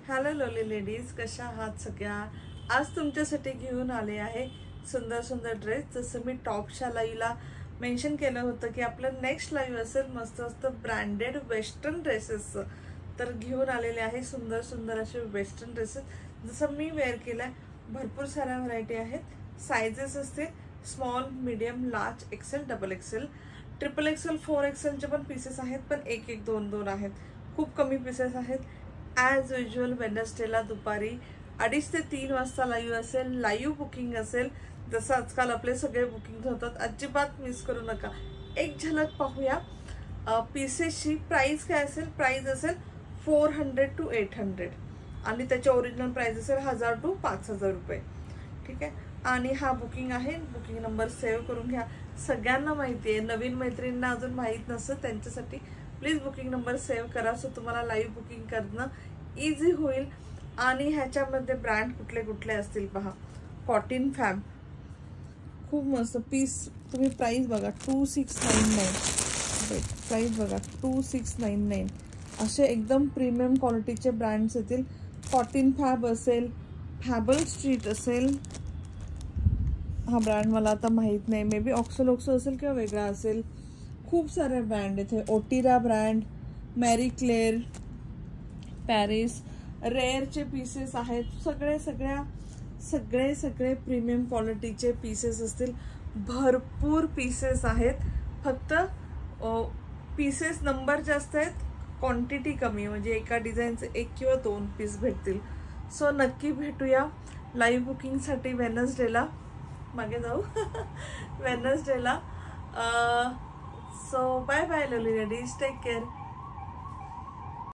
Hello लोली ladies, कशा आहात सगळ्या? आज तुमच्यासाठी घेऊन आले आहे सुंदर सुंदर ड्रेस. जसं मी टॉपच्या लाईव्हला मेन्शन केलं होतं की आपलं नेक्स्ट लाईव्ह असेल मस्त मस्त ब्रँडेड वेस्टर्न ड्रेसेस, तर घेऊन आलेले आहे सुंदर सुंदर असे वेस्टर्न ड्रेसेस. जसं मी वेअर केलं भरपूर साऱ्या व्हरायटी आहेत. सायझेस असतील small, medium, large, XL, double XL, triple XL, 4XLचे पण पीसेस आहेत, पण एक एक दोन दोन आहेत. खूप कमी पीसेस आहेत. ॲज युजल वेडनेसडेला दुपारी 2:30 ते 3 वाजता लाईव्ह असेल. लाईव्ह बुकिंग असेल. जसं आजकाल आपले सगळे बुकिंग होतात, अजिबात मिस करू नका. एक झलक पाहूया पीसेसची. प्राइस काय असेल? प्राइस असेल 400 to 800 आणि त्याचे ओरिजिनल प्राइस असेल 1000 to 5000 रुपये. ठीक आहे. आणि हा बुकिंग आहे. बुकिंग नंबर सेव्ह करून घ्या. सगळ्यांना माहिती आहे, नवीन मैत्रिणींना अजून माहीत नसतं त्यांच्यासाठी प्लीज बुकिंग नंबर सेव्ह करा, सो तुम्हाला लाईव्ह बुकिंग करणं इझी होईल. आणि ह्याच्यामध्ये ब्रँड कुठले कुठले असतील पहा. कॉटन फॅब, खूप मस्त पीस. तुम्ही प्राइस बघा 2699. प्राइस बघा 2699. असे एकदम प्रीमियम क्वालिटीचे ब्रँड्स येतील. कॉटन फॅब असेल, फॅबल स्ट्रीट असेल. हा ब्रँड मला आता माहीत नाही, मे बी ऑक्सोलोक्सो असेल किंवा वेगळा असेल. खूप सारे ब्रँड इथे. ओटिरा ब्रँड, मॅरी क्लेअर, पॅरिस, रेअरचे पीसेस आहेत. सगळे प्रीमियम क्वालिटीचे पीसेस असतील. भरपूर पीसेस आहेत. फक्त पीसेस नंबर जास्त आहेत, क्वांटिटी कमी. म्हणजे एका डिझाईनचे 1 किंवा 2 पीस भेटतील. सो नक्की भेटूया लाईव्ह बुकिंगसाठी वेडनेसडेला. मागे जाऊ वेडनेसडेला. So bye bye lovely ladies, take care.